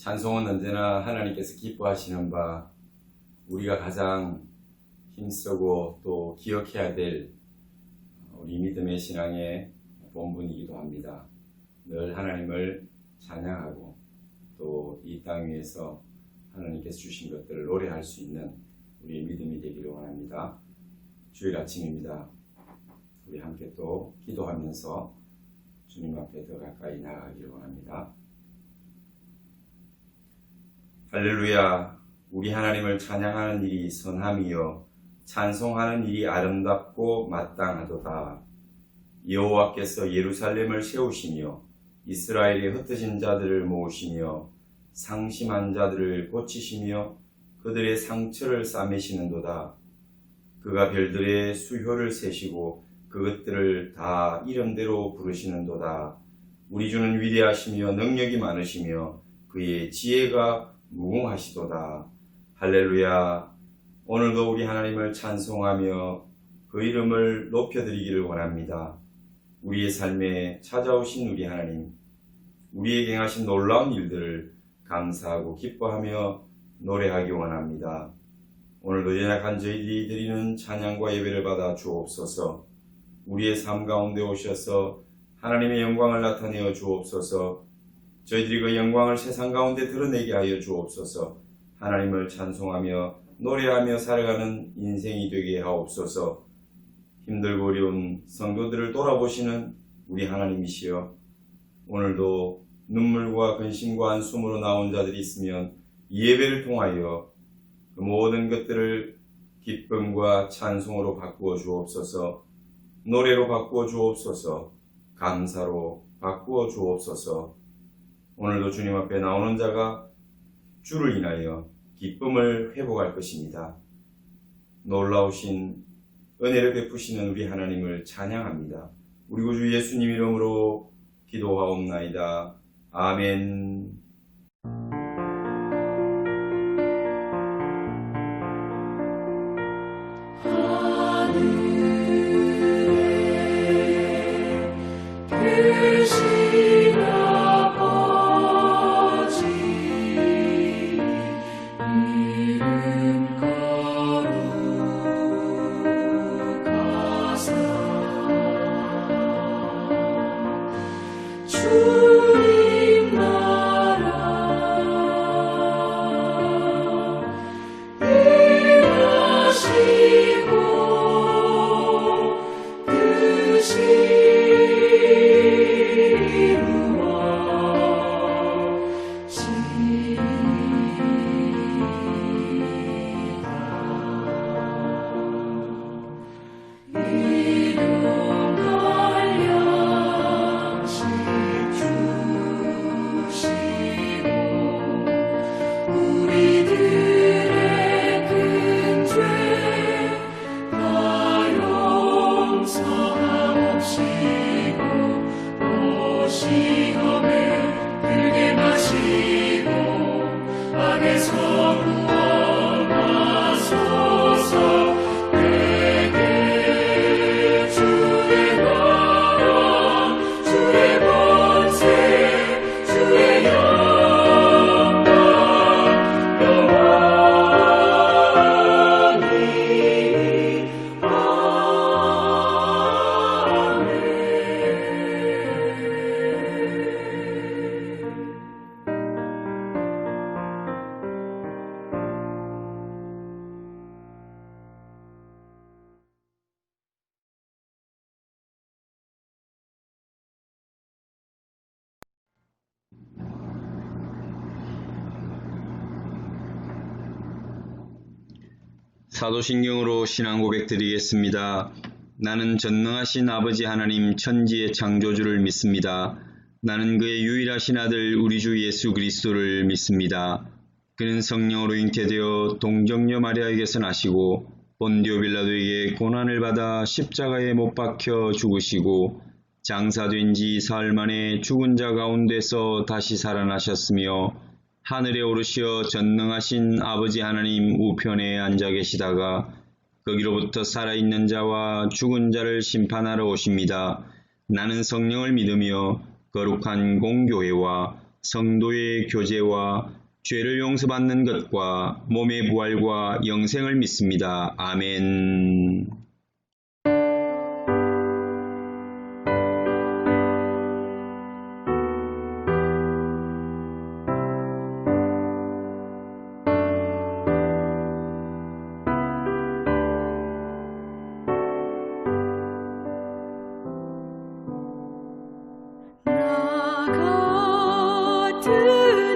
찬송은 언제나 하나님께서 기뻐하시는 바, 우리가 가장 힘쓰고 또 기억해야 될 우리 믿음의 신앙의 본분이기도 합니다. 늘 하나님을 찬양하고 또 이 땅 위에서 하나님께서 주신 것들을 노래할 수 있는 우리 믿음이 되기를 원합니다. 주일 아침입니다. 우리 함께 또 기도하면서 주님 앞에 더 가까이 나아가기를 원합니다. 할렐루야. 우리 하나님을 찬양하는 일이 선함이요 찬송하는 일이 아름답고 마땅하도다. 여호와께서 예루살렘을 세우시며 이스라엘의 흩어진 자들을 모으시며 상심한 자들을 고치시며 그들의 상처를 싸매시는도다. 그가 별들의 수효를 세시고 그것들을 다 이름대로 부르시는도다. 우리 주는 위대하시며 능력이 많으시며 그의 지혜가 무궁하시도다. 할렐루야. 오늘도 우리 하나님을 찬송하며 그 이름을 높여드리기를 원합니다. 우리의 삶에 찾아오신 우리 하나님, 우리에게 행하신 놀라운 일들을 감사하고 기뻐하며 노래하기 원합니다. 오늘도 연약한 저희들이 드리는 찬양과 예배를 받아 주옵소서. 우리의 삶 가운데 오셔서 하나님의 영광을 나타내어 주옵소서. 저희들이 그 영광을 세상 가운데 드러내게 하여 주옵소서. 하나님을 찬송하며 노래하며 살아가는 인생이 되게 하옵소서. 힘들고 어려운 성도들을 돌아보시는 우리 하나님이시여, 오늘도 눈물과 근심과 한숨으로 나온 자들이 있으면 이 예배를 통하여 그 모든 것들을 기쁨과 찬송으로 바꾸어 주옵소서. 노래로 바꾸어 주옵소서. 감사로 바꾸어 주옵소서. 오늘도 주님 앞에 나오는 자가 주를 인하여 기쁨을 회복할 것입니다. 놀라우신 은혜를 베푸시는 우리 하나님을 찬양합니다. 우리 구주 예수님 이름으로 기도하옵나이다. 아멘. 사도신경으로 신앙 고백 드리겠습니다. 나는 전능하신 아버지 하나님 천지의 창조주를 믿습니다. 나는 그의 유일하신 아들 우리 주 예수 그리스도를 믿습니다. 그는 성령으로 잉태되어 동정녀 마리아에게서 나시고 본디오 빌라도에게 고난을 받아 십자가에 못 박혀 죽으시고 장사된 지 사흘 만에 죽은 자 가운데서 다시 살아나셨으며 하늘에 오르시어 전능하신 아버지 하나님 우편에 앉아 계시다가 거기로부터 살아있는 자와 죽은 자를 심판하러 오십니다. 나는 성령을 믿으며 거룩한 공교회와 성도의 교제와 죄를 용서받는 것과 몸의 부활과 영생을 믿습니다. 아멘. 나 같은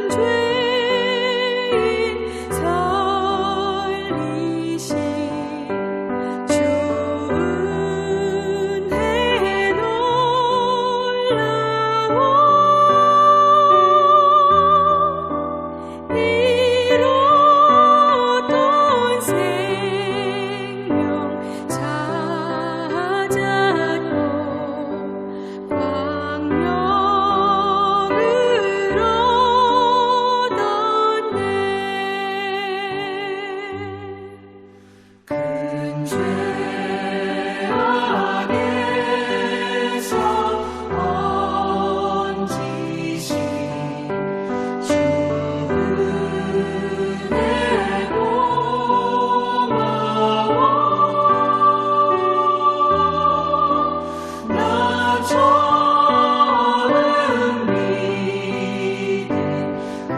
죄인 살리신 주 은혜 놀라워 잃었던 생명 찾았고 광명을 얻었네. 큰 죄 안에서 얹으신 주 은혜 고마워. 나 처음 믿은 그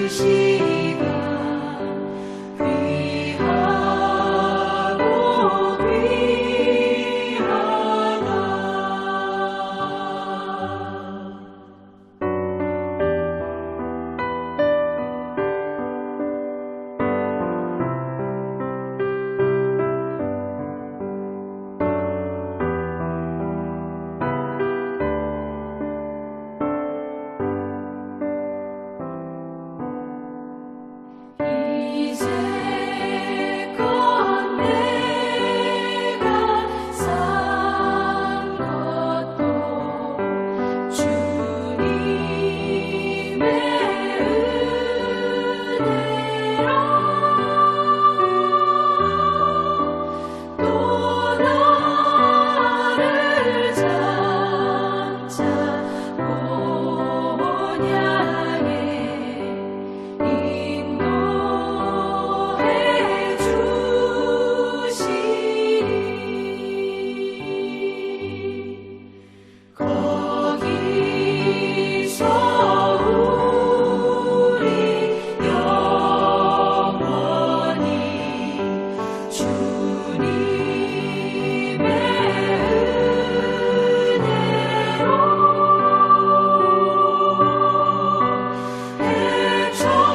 시간 귀하고 귀하다. 이제껏 내가 산 것도 주님의 은혜라. 또 나를 장차 본향에 인도해 주시니 거기서 우리 영원히 주님의 은혜로 해처럼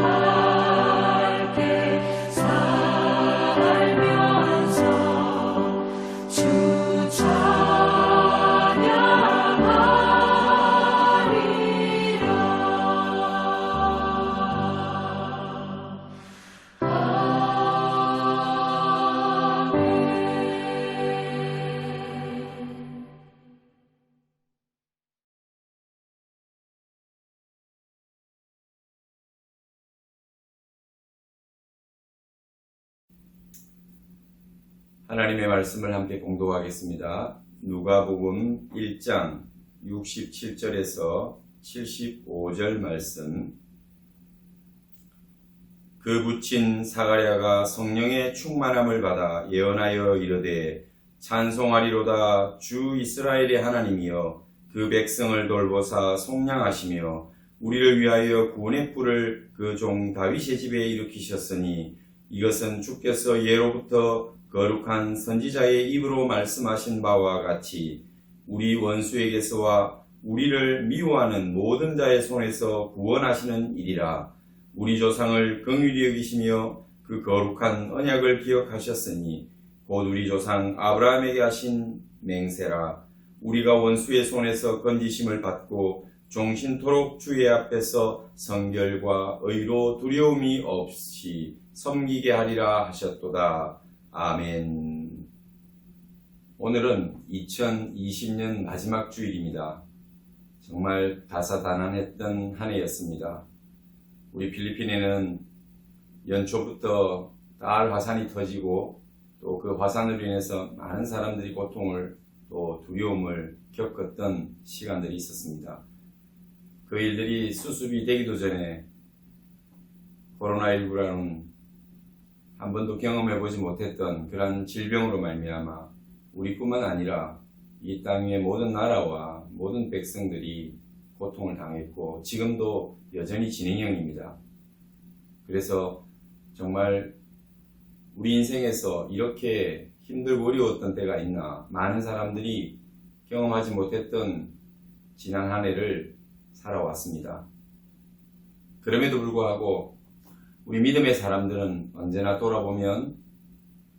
밝게 살면서 주 찬양하리라. 아멘. 하나님의 말씀을 함께 봉독하겠습니다. 누가복음 1장 67절에서 75절 말씀. 그 붙인 사가랴가 성령의 충만함을 받아 예언하여 이르되 찬송하리로다. 주 이스라엘의 하나님이여 그 백성을 돌보사 속량하시며 우리를 위하여 구원의 뿔을 그 종 다윗의 집에 일으키셨으니 이것은 주께서 예로부터 거룩한 선지자의 입으로 말씀하신 바와 같이 우리 원수에게서와 우리를 미워하는 모든 자의 손에서 구원하시는 일이라. 우리 조상을 긍휼히 여기시며 그 거룩한 언약을 기억하셨으니 곧 우리 조상 아브라함에게 하신 맹세라. 우리가 원수의 손에서 건지심을 받고 종신토록 주의 앞에서 성결과 의로 두려움이 없이 섬기게 하리라 하셨도다. 아멘. 오늘은 2020년 마지막 주일입니다. 정말 다사다난했던 한 해였습니다. 우리 필리핀에는 연초부터 달 화산이 터지고 또 그 화산으로 인해서 많은 사람들이 고통을 또 또 두려움을 겪었던 시간들이 있었습니다. 그 일들이 수습이 되기도 전에 코로나19라는 한 번도 경험해보지 못했던 그런 질병으로 말미암아 우리뿐만 아니라 이 땅의 모든 나라와 모든 백성들이 고통을 당했고 지금도 여전히 진행형입니다. 그래서 정말 우리 인생에서 이렇게 힘들고 어려웠던 때가 있나, 많은 사람들이 경험하지 못했던 지난 한 해를 살아왔습니다. 그럼에도 불구하고 우리 믿음의 사람들은 언제나 돌아보면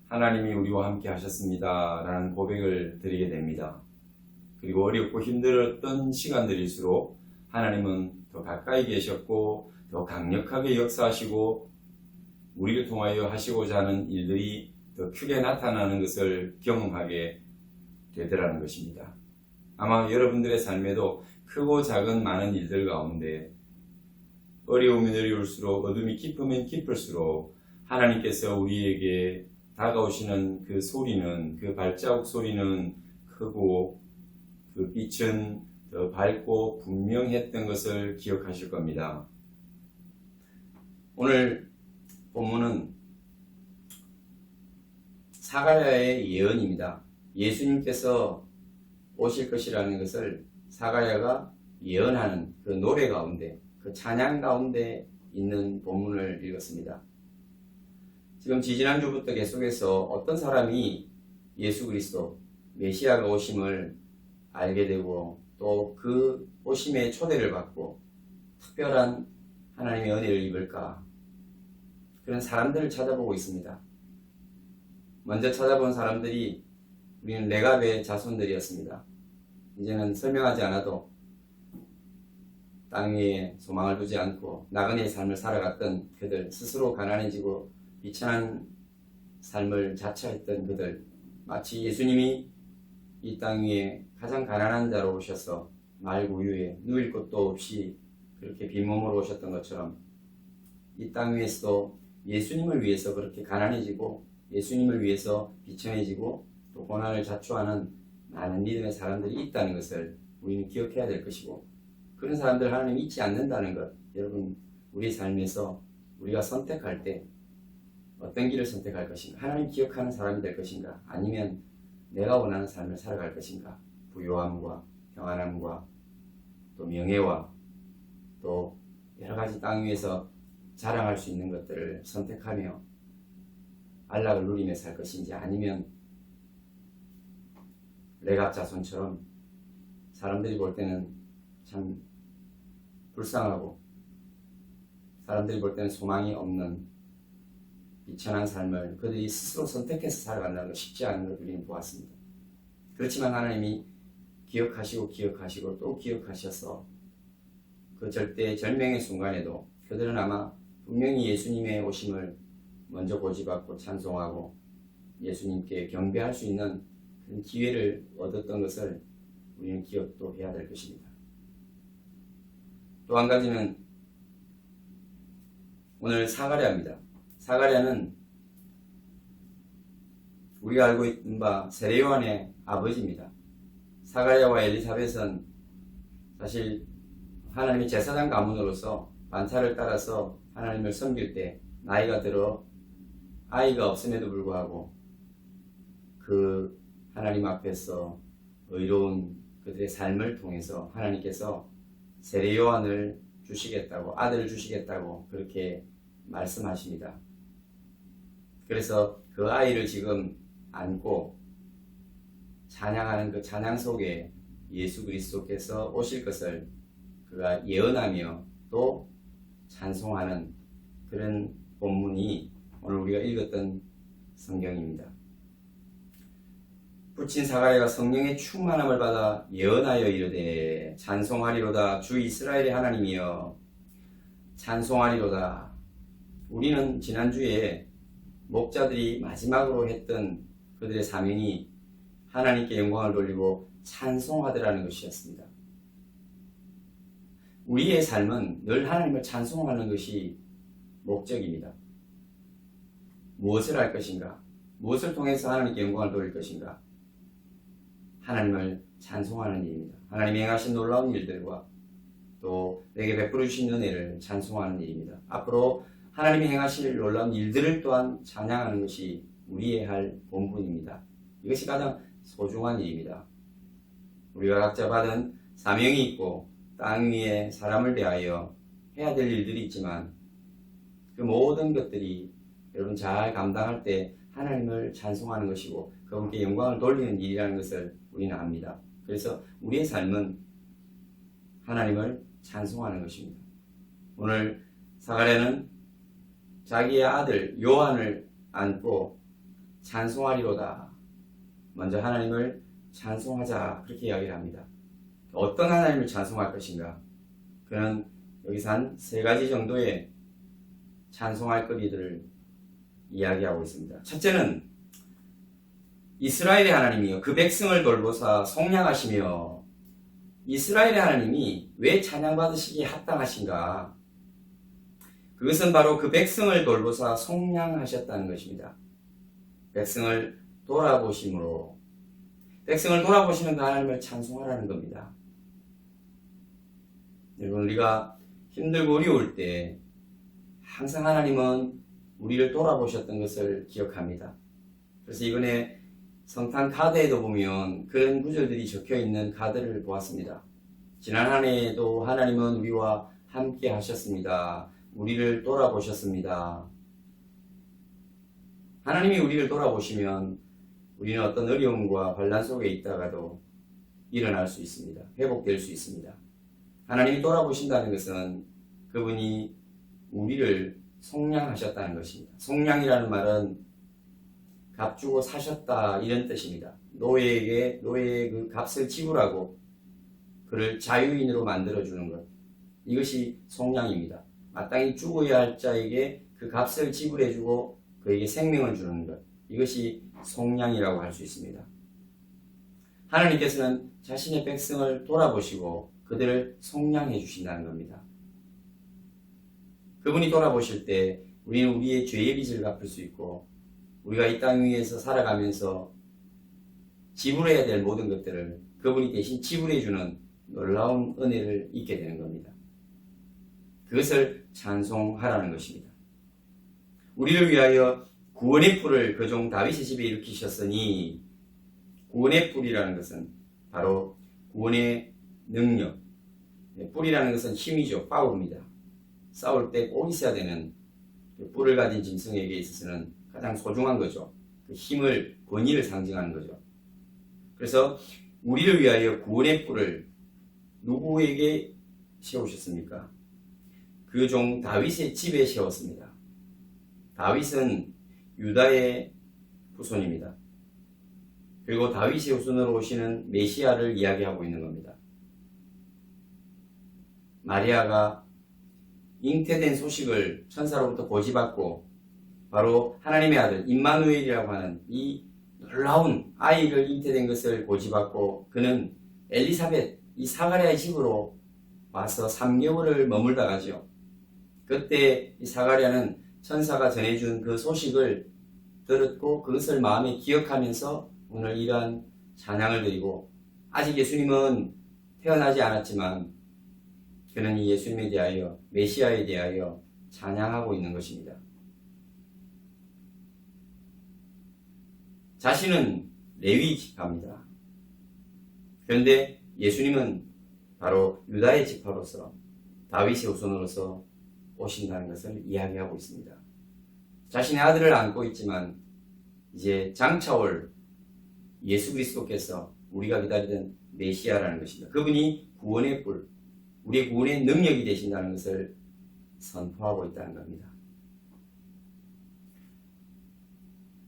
하나님이 우리와 함께 하셨습니다 라는 고백을 드리게 됩니다. 그리고 어렵고 힘들었던 시간들일수록 하나님은 더 가까이 계셨고 더 강력하게 역사하시고 우리를 통하여 하시고자 하는 일들이 더 크게 나타나는 것을 경험하게 되더라는 것입니다. 아마 여러분들의 삶에도 크고 작은 많은 일들 가운데 어려우면 어려울수록 어둠이 깊으면 깊을수록 하나님께서 우리에게 다가오시는 그 소리는, 그 발자국 소리는 크고 그 빛은 더 밝고 분명했던 것을 기억하실 겁니다. 오늘 본문은 사가랴의 예언입니다. 예수님께서 오실 것이라는 것을 사가랴가 예언하는 그 노래 가운데, 그 찬양 가운데 있는 본문을 읽었습니다. 지금 지지난주부터 계속해서 어떤 사람이 예수 그리스도 메시아가 오심을 알게 되고 또 그 오심의 초대를 받고 특별한 하나님의 은혜를 입을까, 그런 사람들을 찾아보고 있습니다. 먼저 찾아본 사람들이 우리는 레갑의 자손들이었습니다. 이제는 설명하지 않아도 땅 위에 소망을 두지 않고 나그네의 삶을 살아갔던 그들, 스스로 가난해지고 비천한 삶을 자처했던 그들, 마치 예수님이 이 땅 위에 가장 가난한 자로 오셔서 말구유에 누일 곳도 없이 그렇게 빈몸으로 오셨던 것처럼 이 땅 위에서도 예수님을 위해서 그렇게 가난해지고 예수님을 위해서 비천해지고 또 고난을 자초하는 많은 믿음의 사람들이 있다는 것을 우리는 기억해야 될 것이고, 그런 사람들 하나님 잊지 않는다는 것, 여러분 우리 삶에서 우리가 선택할 때 어떤 길을 선택할 것인가, 하나님 기억하는 사람이 될 것인가, 아니면 내가 원하는 삶을 살아갈 것인가, 부요함과 평안함과 또 명예와 또 여러 가지 땅 위에서 자랑할 수 있는 것들을 선택하며 안락을 누리며 살 것인지, 아니면 레갑 자손처럼 사람들이 볼 때는 참 불쌍하고 사람들이 볼 때는 소망이 없는 비천한 삶을 그들이 스스로 선택해서 살아간다는 것, 쉽지 않은 걸 우리는 보았습니다. 그렇지만 하나님이 기억하시고 또 기억하셔서 그 절대 절명의 순간에도 그들은 아마 분명히 예수님의 오심을 먼저 고집하고 찬송하고 예수님께 경배할 수 있는 그런 기회를 얻었던 것을 우리는 기억도 해야 될 것입니다. 또 한 가지는 오늘 사가랴입니다. 사가랴는 우리가 알고 있는 바 세례요한의 아버지입니다. 사가랴와 엘리사벳은 사실 하나님의 제사장 가문으로서 반차를 따라서 하나님을 섬길 때 나이가 들어 아이가 없음에도 불구하고 그 하나님 앞에서 의로운 그들의 삶을 통해서 하나님께서 세례 요한을 주시겠다고, 아들을 주시겠다고 그렇게 말씀하십니다. 그래서 그 아이를 지금 안고 찬양하는 그 찬양 속에 예수 그리스도께서 오실 것을 그가 예언하며 또 찬송하는 그런 본문이 오늘 우리가 읽었던 성경입니다. 부친 사가랴가 성령의 충만함을 받아 예언하여 이르되 찬송하리로다 주 이스라엘의 하나님이여 찬송하리로다. 우리는 지난주에 목자들이 마지막으로 했던 그들의 사명이 하나님께 영광을 돌리고 찬송하더라는 것이었습니다. 우리의 삶은 늘 하나님을 찬송하는 것이 목적입니다. 무엇을 할 것인가? 무엇을 통해서 하나님께 영광을 돌릴 것인가? 하나님을 찬송하는 일입니다. 하나님이 행하신 놀라운 일들과 또 내게 베풀어 주신 은혜를 찬송하는 일입니다. 앞으로 하나님이 행하실 놀라운 일들을 또한 찬양하는 것이 우리의 할 본분입니다. 이것이 가장 소중한 일입니다. 우리가 각자 받은 사명이 있고 땅 위에 사람을 대하여 해야 될 일들이 있지만 그 모든 것들이 여러분 잘 감당할 때 하나님을 찬송하는 것이고 그분께 영광을 돌리는 일이라는 것을 우리는 압니다. 그래서 우리의 삶은 하나님을 찬송하는 것입니다. 오늘 사가랴는 자기의 아들 요한을 안고 찬송하리로다. 먼저 하나님을 찬송하자 그렇게 이야기를 합니다. 어떤 하나님을 찬송할 것인가? 그는 여기서 한 3가지 정도의 찬송할 거리들을 이야기하고 있습니다. 첫째는 이스라엘의 하나님이여 그 백성을 돌보사 속량하시며 이스라엘의 하나님이 왜 찬양받으시기에 합당하신가? 그것은 바로 그 백성을 돌보사 속량하셨다는 것입니다. 백성을 돌아보심으로 백성을 돌아보시는 그 하나님을 찬송하라는 겁니다. 여러분 우리가 힘들고 어려울 때 항상 하나님은 우리를 돌아보셨던 것을 기억합니다. 그래서 이번에 성탄 카드에도 보면 그런 구절들이 적혀있는 카드를 보았습니다. 지난 한 해에도 하나님은 우리와 함께 하셨습니다. 우리를 돌아보셨습니다. 하나님이 우리를 돌아보시면 우리는 어떤 어려움과 환난 속에 있다가도 일어날 수 있습니다. 회복될 수 있습니다. 하나님이 돌아보신다는 것은 그분이 우리를 속량하셨다는 것입니다. 속량이라는 말은 값주고 사셨다 이런 뜻입니다. 노예에게 노예의 그 값을 지불하고 그를 자유인으로 만들어주는 것. 이것이 속량입니다. 마땅히 죽어야 할 자에게 그 값을 지불해주고 그에게 생명을 주는 것. 이것이 속량이라고 할 수 있습니다. 하나님께서는 자신의 백성을 돌아보시고 그들을 속량해 주신다는 겁니다. 그분이 돌아보실 때 우리는 우리의 죄의 빚을 갚을 수 있고 우리가 이 땅 위에서 살아가면서 지불해야 될 모든 것들을 그분이 대신 지불해 주는 놀라운 은혜를 잊게 되는 겁니다. 그것을 찬송하라는 것입니다. 우리를 위하여 구원의 뿔을 그 종 다윗의 집에 일으키셨으니 구원의 뿔이라는 것은 바로 구원의 능력. 뿔이라는 것은 힘이죠. 파워입니다. 싸울 때 꼭 있어야 되는 뿔을 가진 짐승에게 있어서는 가장 소중한 거죠. 그 힘을, 권위를 상징하는 거죠. 그래서 우리를 위하여 구원의 뿔을 누구에게 세우셨습니까? 그 종 다윗의 집에 세웠습니다. 다윗은 유다의 후손입니다. 그리고 다윗의 후손으로 오시는 메시아를 이야기하고 있는 겁니다. 마리아가 잉태된 소식을 천사로부터 고지받고 바로 하나님의 아들 임마누엘이라고 하는 이 놀라운 아이를 잉태된 것을 고지받고 그는 엘리사벳 이 사가랴의 집으로 와서 3개월을 머물다 가죠. 그때 이 사가랴는 천사가 전해준 그 소식을 들었고 그것을 마음에 기억하면서 오늘 이러한 찬양을 드리고 아직 예수님은 태어나지 않았지만 그는 이 예수님에 대하여 메시아에 대하여 찬양하고 있는 것입니다. 자신은 레위 지파입니다. 그런데 예수님은 바로 유다의 지파로서 다윗의 후손으로서 오신다는 것을 이야기하고 있습니다. 자신의 아들을 안고 있지만 이제 장차올 예수 그리스도께서 우리가 기다리던 메시아라는 것입니다. 그분이 구원의 뿔, 우리의 구원의 능력이 되신다는 것을 선포하고 있다는 겁니다.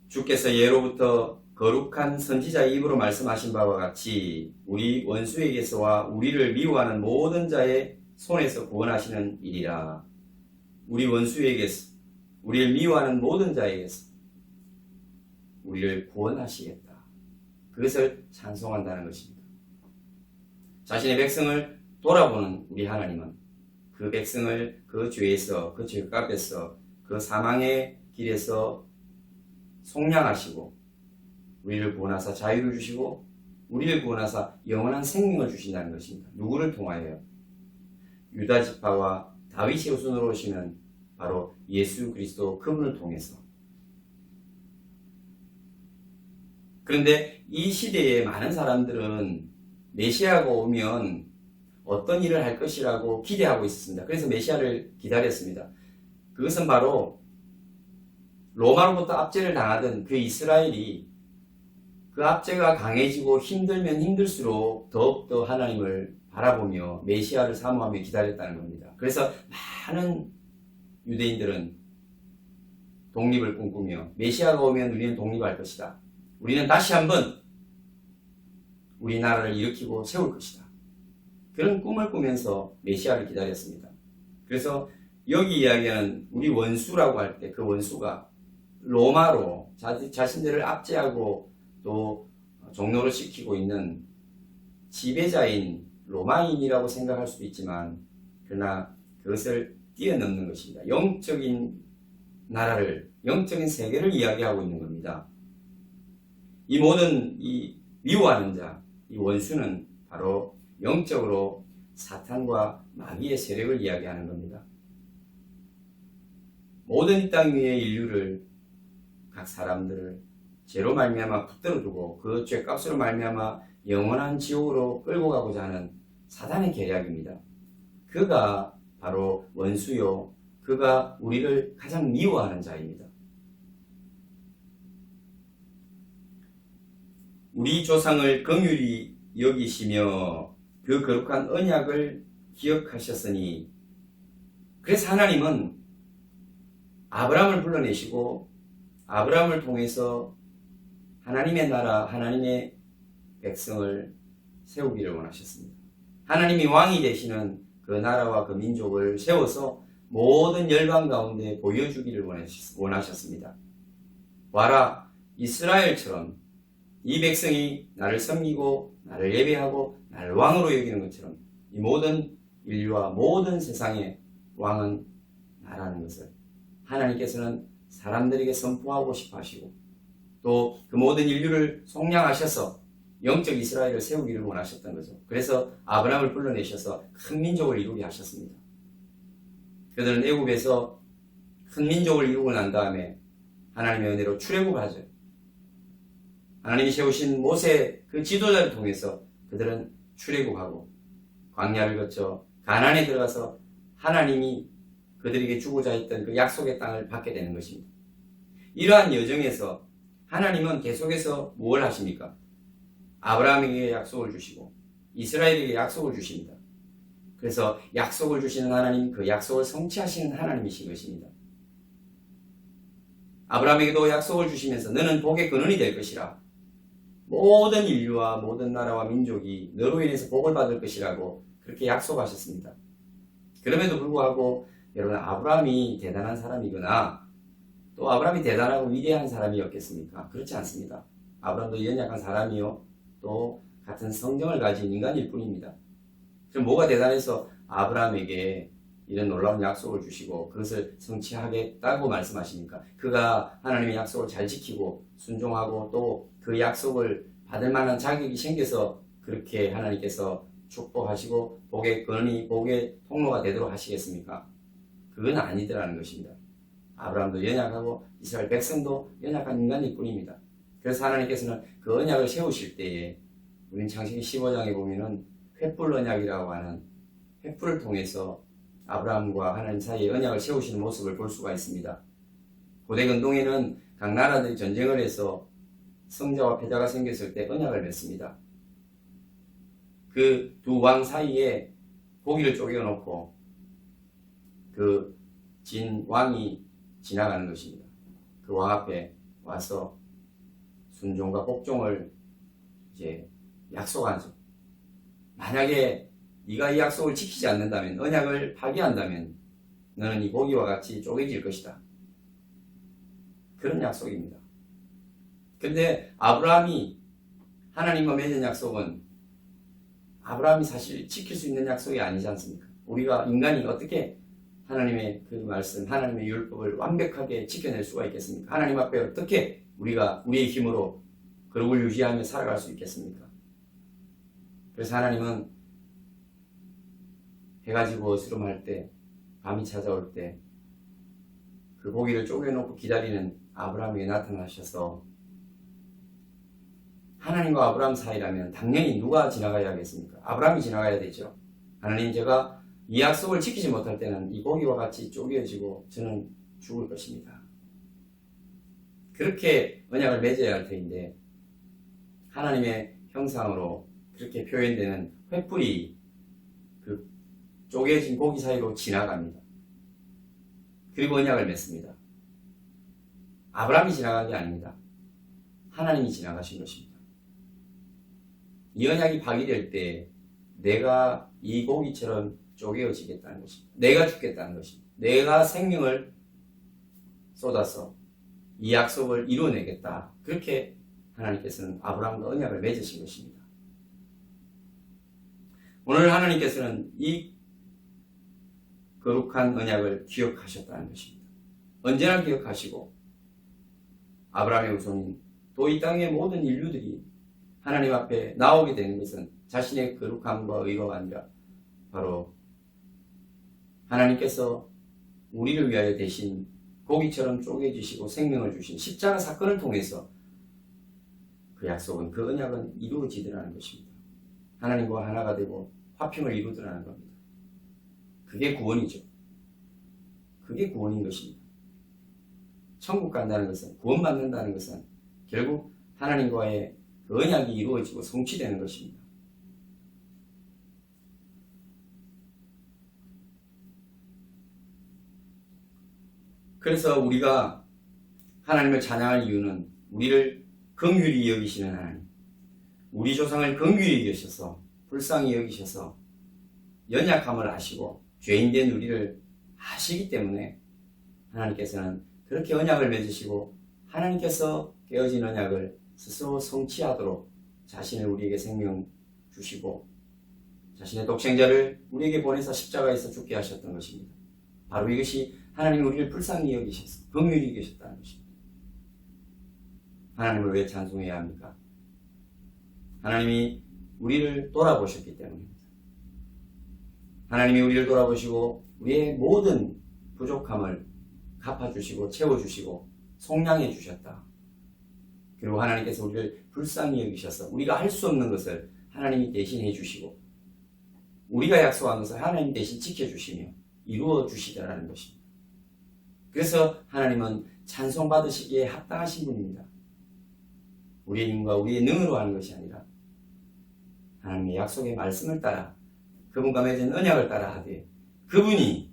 주께서 예로부터 거룩한 선지자의 입으로 말씀하신 바와 같이 우리 원수에게서와 우리를 미워하는 모든 자의 손에서 구원하시는 일이라. 우리 원수에게서, 우리를 미워하는 모든 자에게서 우리를 구원하시겠다. 그것을 찬송한다는 것입니다. 자신의 백성을 돌아보는 우리 하나님은 그 백성을 그 죄에서, 그 죄값에서, 그 사망의 길에서 속량하시고 우리를 구원하사 자유를 주시고 우리를 구원하사 영원한 생명을 주신다는 것입니다. 누구를 통하여요? 유다 지파와 다윗의 후손으로 오시는 바로 예수 그리스도 그분을 통해서. 그런데 이 시대에 많은 사람들은 메시아가 오면 어떤 일을 할 것이라고 기대하고 있었습니다. 그래서 메시아를 기다렸습니다. 그것은 바로 로마로부터 압제를 당하던 그 이스라엘이 그 압제가 강해지고 힘들면 힘들수록 더욱더 하나님을 바라보며 메시아를 사모하며 기다렸다는 겁니다. 그래서 많은 유대인들은 독립을 꿈꾸며 메시아가 오면 우리는 독립할 것이다. 우리는 다시 한번 우리나라를 일으키고 세울 것이다. 그런 꿈을 꾸면서 메시아를 기다렸습니다. 그래서 여기 이야기하는 우리 원수라고 할 때 그 원수가 로마로 자신들을 압제하고 또 종노를 시키고 있는 지배자인 로마인이라고 생각할 수도 있지만 그러나 그것을 뛰어넘는 것입니다. 영적인 나라를, 영적인 세계를 이야기하고 있는 겁니다. 이 모든 이 미워하는 자, 이 원수는 바로 영적으로 사탄과 마귀의 세력을 이야기하는 겁니다. 모든 이 땅 위의 인류를, 각 사람들을 죄로 말미암아 붙들어 두고 그 죄값으로 말미암아 영원한 지옥으로 끌고 가고자 하는 사단의 계략입니다. 그가 바로 원수요, 그가 우리를 가장 미워하는 자입니다. 우리 조상을 긍휼히 여기시며 그 거룩한 언약을 기억하셨으니, 그래서 하나님은 아브라함을 불러내시고 아브라함을 통해서 하나님의 나라, 하나님의 백성을 세우기를 원하셨습니다. 하나님이 왕이 되시는 그 나라와 그 민족을 세워서 모든 열방 가운데 보여주기를 원하셨습니다. 와라, 이스라엘처럼 이 백성이 나를 섬기고 나를 예배하고 나를 왕으로 여기는 것처럼 이 모든 인류와 모든 세상의 왕은 나라는 것을 하나님께서는 사람들에게 선포하고 싶어 하시고 또 그 모든 인류를 속량하셔서 영적 이스라엘을 세우기를 원하셨던 거죠. 그래서 아브라함을 불러내셔서 큰 민족을 이루게 하셨습니다. 그들은 애굽에서 큰 민족을 이루고 난 다음에 하나님의 은혜로 출애굽을 하죠. 하나님이 세우신 모세 그 지도자를 통해서 그들은 출애굽하고 광야를 거쳐 가나안에 들어가서 하나님이 그들에게 주고자 했던 그 약속의 땅을 받게 되는 것입니다. 이러한 여정에서 하나님은 계속해서 무엇을 하십니까? 아브라함에게 약속을 주시고 이스라엘에게 약속을 주십니다. 그래서 약속을 주시는 하나님, 그 약속을 성취하시는 하나님이신 것입니다. 아브라함에게도 약속을 주시면서 너는 복의 근원이 될 것이라, 모든 인류와 모든 나라와 민족이 너로 인해서 복을 받을 것이라고 그렇게 약속하셨습니다. 그럼에도 불구하고 여러분, 아브라함이 대단한 사람이거나 또 아브라함이 대단하고 위대한 사람이었겠습니까? 그렇지 않습니다. 아브라함도 연약한 사람이요 또 같은 성정을 가진 인간일 뿐입니다. 그럼 뭐가 대단해서 아브라함에게 이런 놀라운 약속을 주시고 그것을 성취하겠다고 말씀하십니까? 그가 하나님의 약속을 잘 지키고 순종하고 또 그 약속을 받을 만한 자격이 생겨서 그렇게 하나님께서 축복하시고 복의 근원이, 복의 통로가 되도록 하시겠습니까? 그건 아니더라는 것입니다. 아브라함도 연약하고 이스라엘 백성도 연약한 인간일 뿐입니다. 그래서 하나님께서는 그 언약을 세우실 때에 우린 창세기 15장에 보면은 횃불 언약이라고 하는 횃불을 통해서 아브라함과 하나님 사이에 언약을 세우시는 모습을 볼 수가 있습니다. 고대 근동에는 각 나라들이 전쟁을 해서 성자와 패자가 생겼을 때 언약을 맺습니다. 그 두 왕 사이에 고기를 쪼개놓고 그 진 왕이 지나가는 것입니다. 그 왕 앞에 와서 순종과 복종을 이제 약속하죠. 만약에 네가 이 약속을 지키지 않는다면, 언약을 파기한다면 너는 이 고기와 같이 쪼개질 것이다. 그런 약속입니다. 그런데 아브라함이 하나님과 맺은 약속은 아브라함이 사실 지킬 수 있는 약속이 아니지 않습니까? 우리가 인간이 어떻게 하나님의 그 말씀, 하나님의 율법을 완벽하게 지켜낼 수가 있겠습니까? 하나님 앞에 어떻게 우리가 우리의 힘으로 거룩을 유지하며 살아갈 수 있겠습니까? 그래서 하나님은 해가 지고 어스름할 때, 밤이 찾아올 때 그 고기를 쪼개놓고 기다리는 아브라함에게 나타나셔서, 하나님과 아브라함 사이라면 당연히 누가 지나가야 하겠습니까? 아브라함이 지나가야 되죠. 하나님, 제가 이 약속을 지키지 못할 때는 이 고기와 같이 쪼개지고 저는 죽을 것입니다. 그렇게 언약을 맺어야 할 터인데, 하나님의 형상으로 그렇게 표현되는 횃불이 그 쪼개진 고기 사이로 지나갑니다. 그리고 언약을 맺습니다. 아브라함이 지나간 게 아닙니다. 하나님이 지나가신 것입니다. 이 언약이 파기될 때 내가 이 고기처럼 쪼개어지겠다는 것입니다. 내가 죽겠다는 것입니다. 내가 생명을 쏟아서 이 약속을 이루어내겠다. 그렇게 하나님께서는 아브라함과 언약을 맺으신 것입니다. 오늘 하나님께서는 이 거룩한 언약을 기억하셨다는 것입니다. 언제나 기억하시고, 아브라함의 후손인 또 이 땅의 모든 인류들이 하나님 앞에 나오게 되는 것은 자신의 거룩함과 의가 아니라 바로 하나님께서 우리를 위하여 대신 고기처럼 쪼개주시고 생명을 주신 십자가 사건을 통해서 그 약속은, 그 언약은 이루어지더라는 것입니다. 하나님과 하나가 되고 화평을 이루더라는 겁니다. 그게 구원이죠. 그게 구원인 것입니다. 천국 간다는 것은, 구원받는다는 것은 결국 하나님과의 그 언약이 이루어지고 성취되는 것입니다. 그래서 우리가 하나님을 찬양할 이유는 우리를 긍휼히 여기시는 하나님, 우리 조상을 긍휼히 여기셔서 불쌍히 여기셔서 연약함을 아시고 죄인된 우리를 아시기 때문에 하나님께서는 그렇게 언약을 맺으시고, 하나님께서 깨어진 언약을 스스로 성취하도록 자신을 우리에게 생명 주시고 자신의 독생자를 우리에게 보내서 십자가에서 죽게 하셨던 것입니다. 바로 이것이 하나님이 우리를 불쌍히 여기셔서 긍휼히 여기셨다는 것입니다. 하나님을 왜 찬송해야 합니까? 하나님이 우리를 돌아보셨기 때문입니다. 하나님이 우리를 돌아보시고 우리의 모든 부족함을 갚아주시고 채워주시고 속량해 주셨다. 그리고 하나님께서 우리를 불쌍히 여기셔서 우리가 할 수 없는 것을 하나님이 대신 해주시고, 우리가 약속한 것을 하나님 대신 지켜주시며 이루어 주시더라는 것입니다. 그래서 하나님은 찬송받으시기에 합당하신 분입니다. 우리의 힘과 우리의 능으로 하는 것이 아니라 하나님의 약속의 말씀을 따라, 그분과 맺은 언약을 따라 하되, 그분이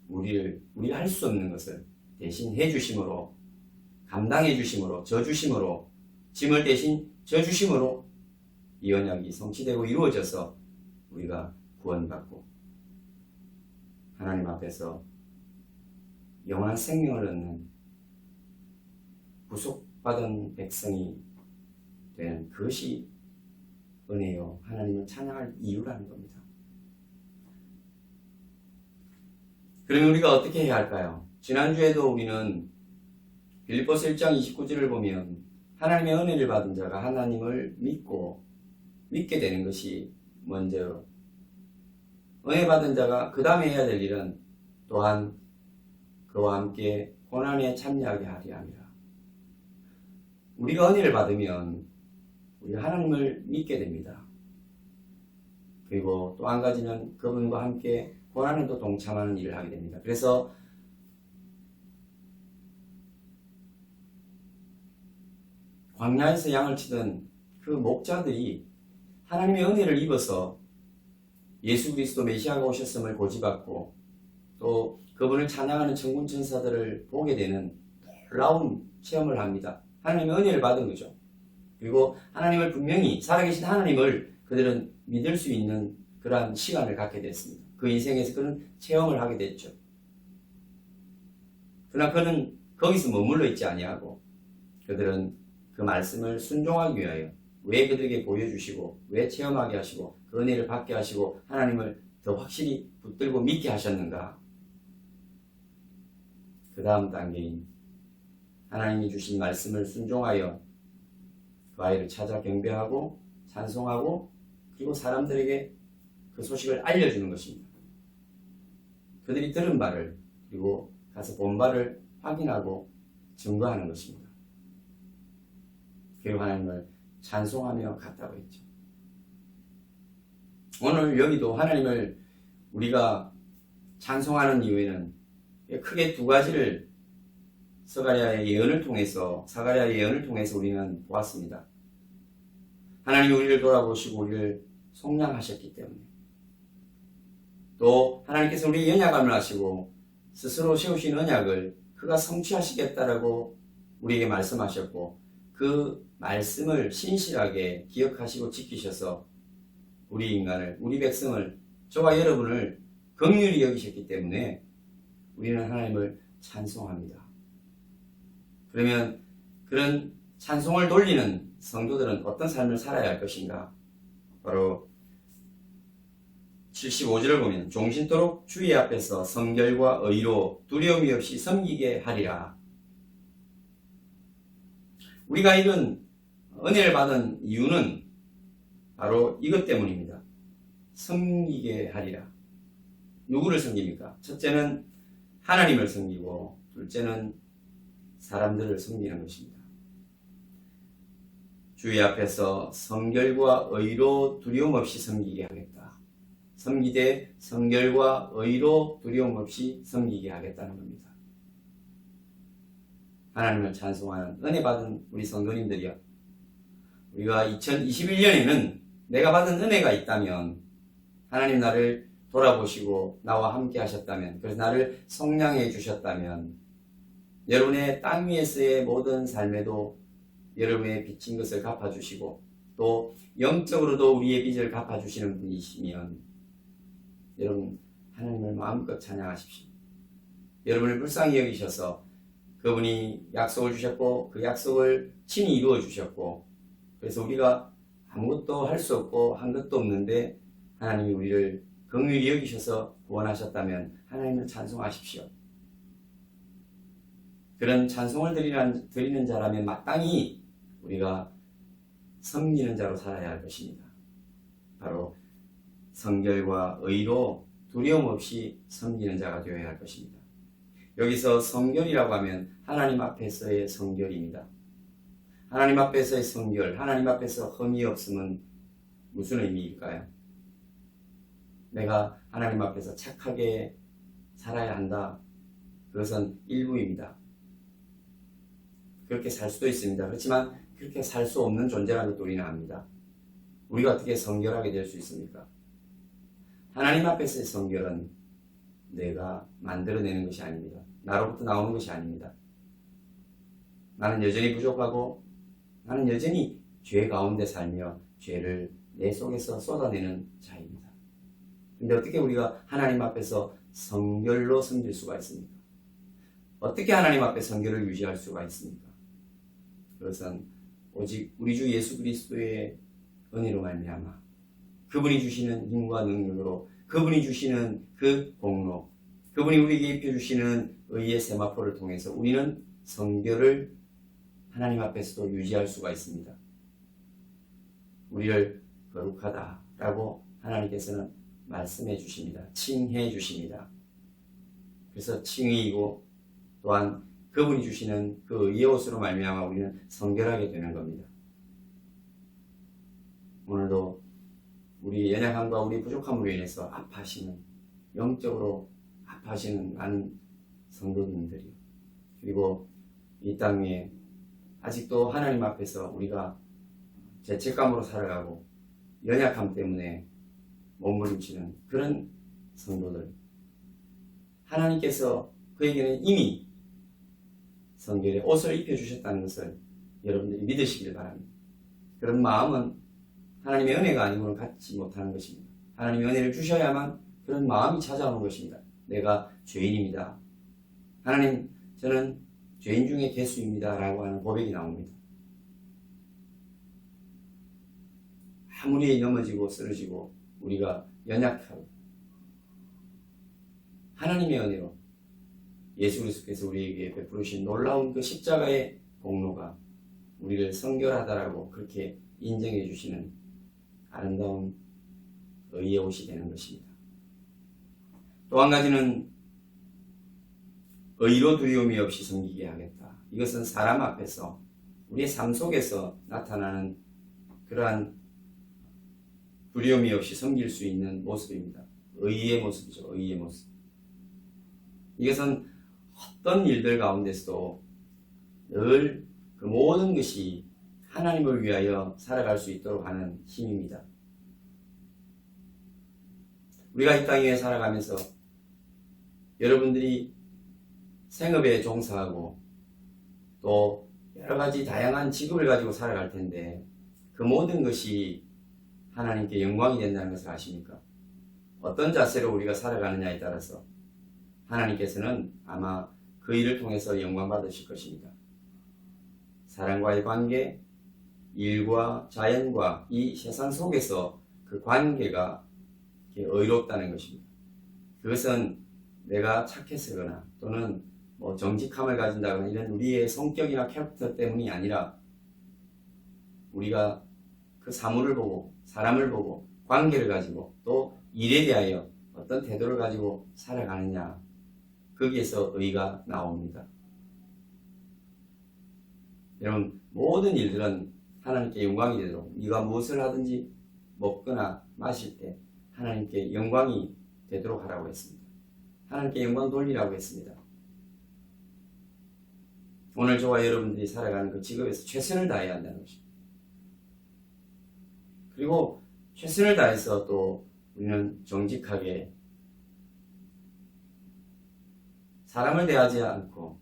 우리가 할 수 없는 것을 대신 해주심으로, 감당해 주심으로, 져주심으로, 짐을 대신 져주심으로 이 언약이 성취되고 이루어져서 우리가 구원받고 하나님 앞에서 영원한 생명을 얻는 구속받은 백성이 되는, 그것이 은혜요, 하나님을 찬양할 이유라는 겁니다. 그러면 우리가 어떻게 해야 할까요? 지난주에도 우리는 빌립보서 1장 29절을 보면 하나님의 은혜를 받은 자가 하나님을 믿게 되는 것이 먼저, 은혜 받은 자가 그 다음에 해야 될 일은 또한 그와 함께 고난에 참여하게 하리 함이라. 우리가 은혜를 받으면 우리가 하나님을 믿게 됩니다. 그리고 또 한 가지는 그분과 함께 고난에도 동참하는 일을 하게 됩니다. 그래서 광야에서 양을 치던 그 목자들이 하나님의 은혜를 입어서 예수 그리스도 메시아가 오셨음을 고집받고 또 그분을 찬양하는 천군 천사들을 보게 되는 놀라운 체험을 합니다. 하나님의 은혜를 받은 거죠. 그리고 하나님을 분명히, 살아계신 하나님을 그들은 믿을 수 있는 그러한 시간을 갖게 됐습니다. 그 인생에서 그런 체험을 하게 됐죠. 그러나 그는 거기서 머물러 있지 아니하고 그들은 그 말씀을 순종하기 위하여 왜 그들에게 보여주시고 왜 체험하게 하시고 그 은혜를 받게 하시고 하나님을 더 확실히 붙들고 믿게 하셨는가? 그 다음 단계인 하나님이 주신 말씀을 순종하여 그 아이를 찾아 경배하고 찬송하고 그리고 사람들에게 그 소식을 알려주는 것입니다. 그들이 들은 바를 그리고 가서 본 바를 확인하고 증거하는 것입니다. 그리고 하나님을 찬송하며 갔다고 했죠. 오늘 여기도 하나님을 우리가 찬송하는 이유에는 크게 두 가지를 사가랴의 예언을 통해서 우리는 보았습니다. 하나님이 우리를 돌아보시고 우리를 속량하셨기 때문에, 또 하나님께서 우리의 연약함을 아시고 스스로 세우신 언약을 그가 성취하시겠다라고 우리에게 말씀하셨고, 그 말씀을 신실하게 기억하시고 지키셔서 우리 인간을, 우리 백성을, 저와 여러분을 긍휼히 여기셨기 때문에 우리는 하나님을 찬송합니다. 그러면 그런 찬송을 돌리는 성도들은 어떤 삶을 살아야 할 것인가? 바로 75절을 보면 종신토록 주의 앞에서 성결과 의로 두려움이 없이 섬기게 하리라. 우리가 이런 은혜를 받은 이유는 바로 이것 때문입니다. 섬기게 하리라. 누구를 섬깁니까? 첫째는 하나님을 섬기고, 둘째는 사람들을 섬기는 것입니다. 주의 앞에서 성결과 의로 두려움 없이 섬기게 하겠다. 섬기되 성결과 의로 두려움 없이 섬기게 하겠다는 겁니다. 하나님을 찬송하는 은혜 받은 우리 성도님들이요, 우리가 2021년에는 내가 받은 은혜가 있다면, 하나님 나를 돌아보시고 나와 함께 하셨다면, 그래서 나를 성량해 주셨다면, 여러분의 땅 위에서의 모든 삶에도 여러분의 빚진 것을 갚아주시고, 또 영적으로도 우리의 빚을 갚아주시는 분이시면, 여러분 하나님을 마음껏 찬양하십시오. 여러분을 불쌍히 여기셔서 그분이 약속을 주셨고, 그 약속을 친히 이루어 주셨고, 그래서 우리가 아무것도 할 수 없고 한 것도 없는데 하나님이 우리를 긍휼히 여기셔서 구원하셨다면 하나님을 찬송하십시오. 그런 찬송을 드리는 자라면 마땅히 우리가 섬기는 자로 살아야 할 것입니다. 바로 성결과 의로 두려움 없이 섬기는 자가 되어야 할 것입니다. 여기서 성결이라고 하면 하나님 앞에서의 성결입니다. 하나님 앞에서의 성결, 하나님 앞에서 흠이 없음은 무슨 의미일까요? 내가 하나님 앞에서 착하게 살아야 한다. 그것은 일부입니다. 그렇게 살 수도 있습니다. 그렇지만 그렇게 살 수 없는 존재라는 것도 우리는 압니다. 우리가 어떻게 성결하게 될 수 있습니까? 하나님 앞에서의 성결은 내가 만들어내는 것이 아닙니다. 나로부터 나오는 것이 아닙니다. 나는 여전히 부족하고 나는 여전히 죄 가운데 살며 죄를 내 속에서 쏟아내는 자입니다. 근데 어떻게 우리가 하나님 앞에서 성결로 섬길 수가 있습니까? 어떻게 하나님 앞에 성결을 유지할 수가 있습니까? 그것은 오직 우리 주 예수 그리스도의 은혜로 말미암아 그분이 주시는 힘과 능력으로, 그분이 주시는 그 공로, 그분이 우리에게 입혀주시는 의의 세마포를 통해서 우리는 성결을 하나님 앞에서도 유지할 수가 있습니다. 우리를 거룩하다라고 하나님께서는 말씀해 주십니다. 칭해 주십니다. 그래서 칭의이고 또한 그분이 주시는 그 의의 옷으로 말미암아 우리는 성결하게 되는 겁니다. 오늘도 우리 연약함과 우리 부족함으로 인해서 아파하시는, 영적으로 아파하시는 많은 성도님들이요, 그리고 이 땅 위에 아직도 하나님 앞에서 우리가 죄책감으로 살아가고 연약함 때문에 몸부림치는 그런 성도들, 하나님께서 그에게는 이미 성결의 옷을 입혀주셨다는 것을 여러분들이 믿으시길 바랍니다. 그런 마음은 하나님의 은혜가 아니고는 갖지 못하는 것입니다. 하나님의 은혜를 주셔야만 그런 마음이 찾아오는 것입니다. 내가 죄인입니다. 하나님, 저는 죄인 중에 개수입니다. 라고 하는 고백이 나옵니다. 아무리 넘어지고 쓰러지고 우리가 연약하고 하나님의 은혜로 예수 그리스도께서 우리에게 베푸르신 놀라운 그 십자가의 공로가 우리를 성결하다라고 그렇게 인정해 주시는 아름다운 의의 옷이 되는 것입니다. 또 한 가지는 의로 두려움이 없이 섬기게 하겠다. 이것은 사람 앞에서 우리의 삶 속에서 나타나는 그러한 두려움이 없이 섬길 수 있는 모습입니다. 의의 모습이죠. 의의 모습. 이것은 어떤 일들 가운데서도 늘 그 모든 것이 하나님을 위하여 살아갈 수 있도록 하는 힘입니다. 우리가 이 땅에 살아가면서 여러분들이 생업에 종사하고 또 여러 가지 다양한 직업을 가지고 살아갈 텐데 그 모든 것이 하나님께 영광이 된다는 것을 아십니까? 어떤 자세로 우리가 살아가느냐에 따라서 하나님께서는 아마 그 일을 통해서 영광 받으실 것입니다. 사람과의 관계, 일과 자연과 이 세상 속에서 그 관계가 의롭다는 것입니다. 그것은 내가 착해서거나 또는 정직함을 가진다거나 이런 우리의 성격이나 캐릭터 때문이 아니라 우리가 그 사물을 보고 사람을 보고 관계를 가지고 또 일에 대하여 어떤 태도를 가지고 살아가느냐, 거기에서 의가 나옵니다. 여러분, 모든 일들은 하나님께 영광이 되도록 네가 무엇을 하든지 먹거나 마실 때 하나님께 영광이 되도록 하라고 했습니다. 하나님께 영광 돌리라고 했습니다. 오늘 저와 여러분들이 살아가는 그 직업에서 최선을 다해야 한다는 것입니다. 그리고 최선을 다해서 또 우리는 정직하게 사람을 대하지 않고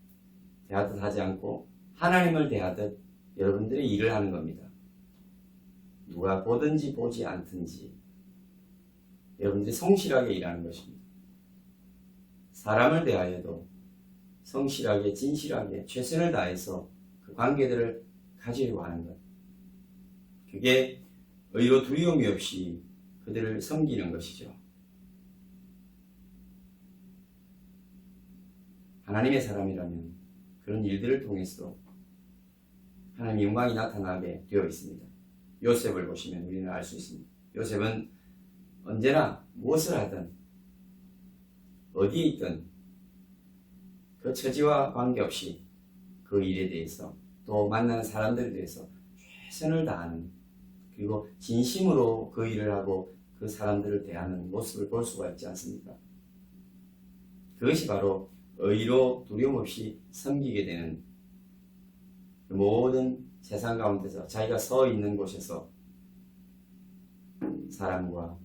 대하듯 하지 않고 하나님을 대하듯 여러분들이 일을 하는 겁니다. 누가 보든지 보지 않든지 여러분들이 성실하게 일하는 것입니다. 사람을 대하여도 성실하게 진실하게 최선을 다해서 그 관계들을 가지려고 하는 것. 그게 의로 두려움이 없이 그들을 섬기는 것이죠. 하나님의 사람이라면 그런 일들을 통해서 하나님의 영광이 나타나게 되어 있습니다. 요셉을 보시면 우리는 알 수 있습니다. 요셉은 언제나 무엇을 하든 어디에 있든 그 처지와 관계없이 그 일에 대해서 또 만나는 사람들에 대해서 최선을 다하는, 그리고 진심으로 그 일을 하고 그 사람들을 대하는 모습을 볼 수가 있지 않습니까? 그것이 바로 의로 두려움 없이 섬기게 되는, 모든 세상 가운데서 자기가 서 있는 곳에서 사람과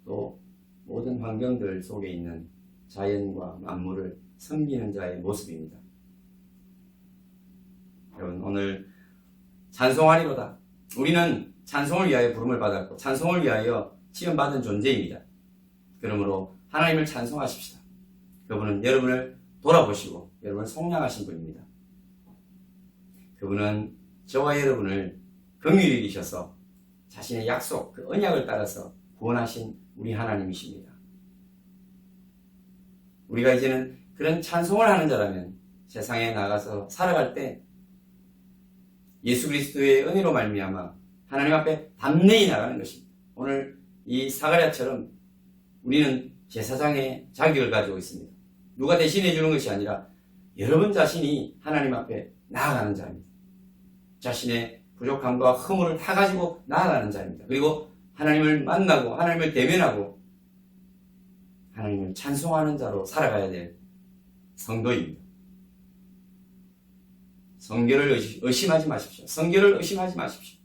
또 모든 환경들 속에 있는 자연과 만물을 섬기는 자의 모습입니다. 여러분, 오늘 찬송하리로다. 우리는 찬송을 위하여 부름을 받았고 찬송을 위하여 지원받은 존재입니다. 그러므로 하나님을 찬송하십시다. 그분은 여러분을 돌아보시고 여러분을 속량하신 분입니다. 그분은 저와 여러분을 긍휼히 여기셔서 자신의 약속, 그 언약을 따라서 구원하신 우리 하나님이십니다. 우리가 이제는 그런 찬송을 하는 자라면 세상에 나가서 살아갈 때 예수 그리스도의 은혜로 말미암아 하나님 앞에 담대히 나가는 것입니다. 오늘 이 사가랴처럼 우리는 제사장의 자격을 가지고 있습니다. 누가 대신해 주는 것이 아니라 여러분 자신이 하나님 앞에 나아가는 자입니다. 자신의 부족함과 허물을 다 가지고 나아가는 자입니다. 그리고 하나님을 만나고 하나님을 대면하고 하나님을 찬송하는 자로 살아가야 될 성도입니다. 성결을 의심하지 마십시오. 성결을 의심하지 마십시오.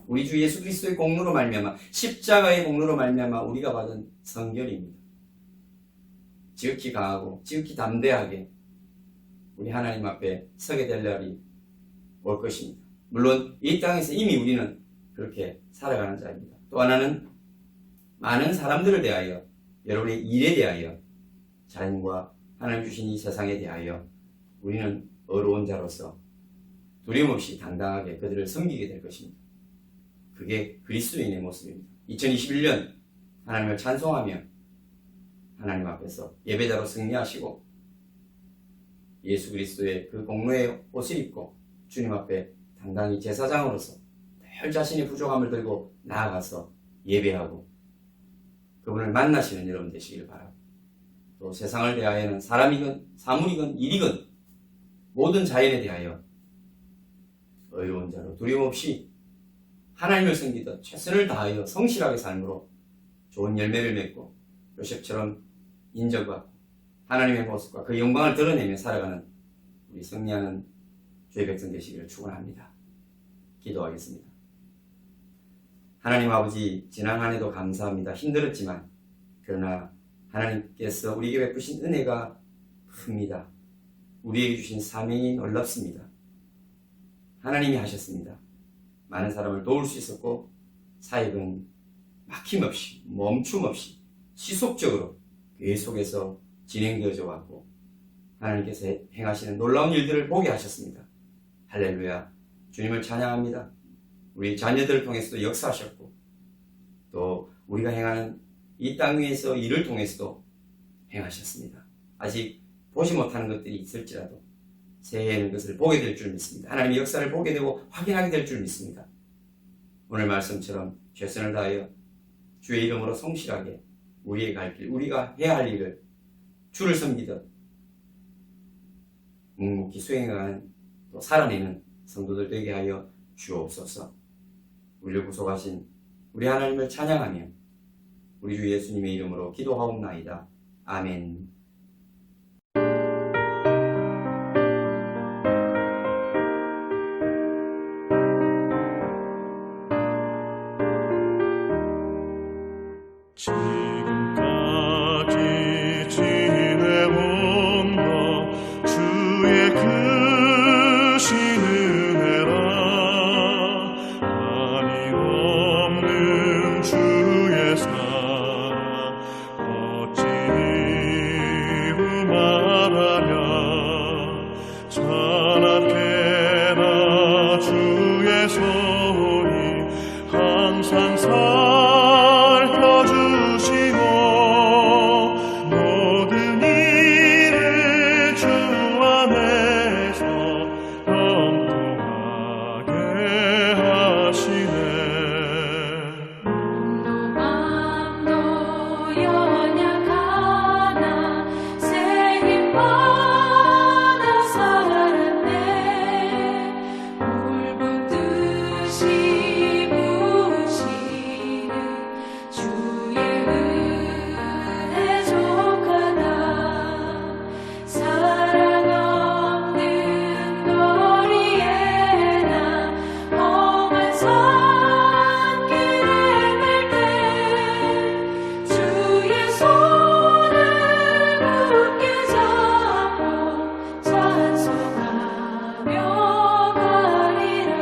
우리 주 예수 그리스도의 공로로 말미암아, 십자가의 공로로 말미암아 우리가 받은 성결입니다. 지극히 강하고 지극히 담대하게 우리 하나님 앞에 서게 될 날이 올 것입니다. 물론 이 땅에서 이미 우리는 그렇게 살아가는 자입니다. 또 하나는 많은 사람들을 대하여, 여러분의 일에 대하여, 자연과 하나님 주신 이 세상에 대하여 우리는 어려운 자로서 두려움 없이 당당하게 그들을 섬기게 될 것입니다. 그게 그리스도인의 모습입니다. 2021년 하나님을 찬송하며 하나님 앞에서 예배자로 승리하시고 예수 그리스도의 그 공로의 옷을 입고 주님 앞에 당당히 제사장으로서 늘 자신의 부족함을 들고 나아가서 예배하고 그분을 만나시는 여러분 되시기를 바랍니다. 또 세상을 대하여는 사람이건 사물이건 일이건 모든 자연에 대하여 의로운 자로 두려움 없이 하나님을 섬기듯 최선을 다하여 성실하게 삶으로 좋은 열매를 맺고 요셉처럼 인정받고 하나님의 모습과 그 영광을 드러내며 살아가는 우리 승리하는 주의 백성 되시기를 축원합니다. 기도하겠습니다. 하나님 아버지, 지난 한 해도 감사합니다. 힘들었지만 그러나 하나님께서 우리에게 베푸신 은혜가 큽니다. 우리에게 주신 사명이 놀랍습니다. 하나님이 하셨습니다. 많은 사람을 도울 수 있었고 사역은 막힘없이 멈춤없이 지속적으로 교회 속에서 진행되어져 왔고 하나님께서 행하시는 놀라운 일들을 보게 하셨습니다. 할렐루야. 주님을 찬양합니다. 우리 자녀들을 통해서도 역사하셨고 또 우리가 행하는 이 땅 위에서 일을 통해서도 행하셨습니다. 아직 보지 못하는 것들이 있을지라도 새해에는 그것을 보게 될 줄 믿습니다. 하나님의 역사를 보게 되고 확인하게 될 줄 믿습니다. 오늘 말씀처럼 최선을 다하여 주의 이름으로 성실하게 우리의 갈 길, 우리가 해야 할 일을 주를 섬기듯 묵묵히 수행하는 또 살아내는 성도들 되게 하여 주옵소서. 우리를 구속하신 우리 하나님을 찬양하며 우리 주 예수님의 이름으로 기도하옵나이다. 아멘. 지금까지 지내온 너 주의 크신 은혜라 한이 없는 주의 사랑 어찌 말하랴 찬양케나 주의 손이 항상 살펴주시고 모든 일을 주 안에서 형통하게 하시네. 맘도 연약하나 새 힘 받아 살았네. 물붓듯이 부으시는 주의 은혜 족하다. 사랑 없는 거리에 나 험한 산길에 갈 때 주의 손을 굳게 잡고 찬송하며 가리라.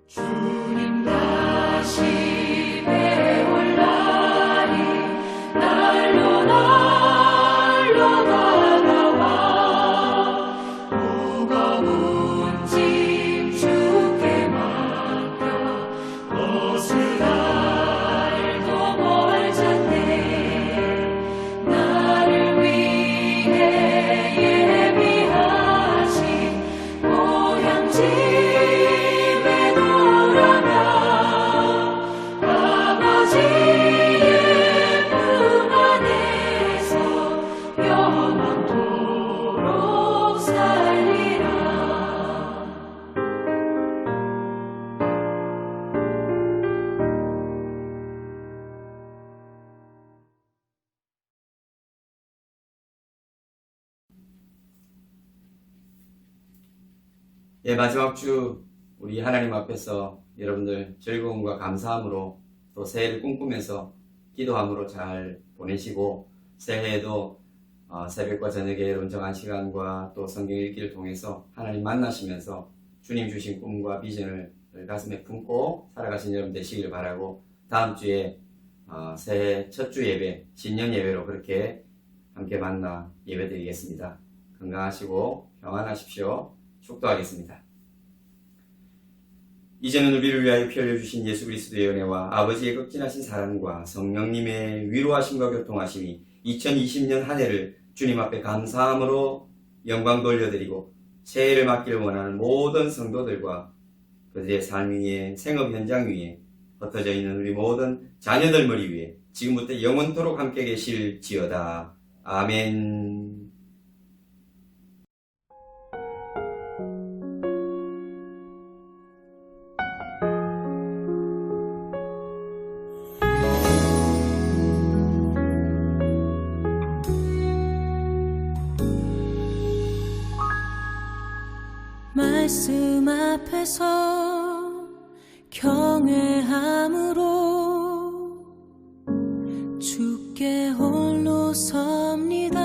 주님 다시 배울 날이 날로 다가와. 무거운 짐 주께 맡겨 벗을 날도 멀잖네. 나를 위해 예비하신 고향 집에 돌아가 아버지의 품 안에서 영원토록 살리라. 예, 마지막 주 우리 하나님 앞에서 여러분들 즐거움과 감사함으로 또 새해를 꿈꾸면서 기도함으로 잘 보내시고 새해에도 새벽과 저녁에 여러분 정한 시간과 또 성경 읽기를 통해서 하나님 만나시면서 주님 주신 꿈과 비전을 가슴에 품고 살아가신 여러분 되시기를 바라고 다음 주에 새해 첫 주 예배, 신년 예배로 그렇게 함께 만나 예배 드리겠습니다. 건강하시고 평안하십시오. 축도하겠습니다. 이제는 우리를 위하여 피 흘려주신 예수 그리스도의 은혜와 아버지의 극진하신 사랑과 성령님의 위로하심과 교통하심이 2020년 한 해를 주님 앞에 감사함으로 영광 돌려드리고 새해를 맞기를 원하는 모든 성도들과 그들의 삶 위에, 생업 현장 위에, 흩어져 있는 우리 모든 자녀들 머리 위에 지금부터 영원토록 함께 계실지어다. 아멘. 말씀 앞에서 경외함으로 주께 홀로 섭니다.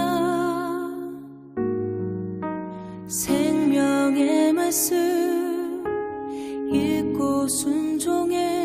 생명의 말씀 읽고 순종해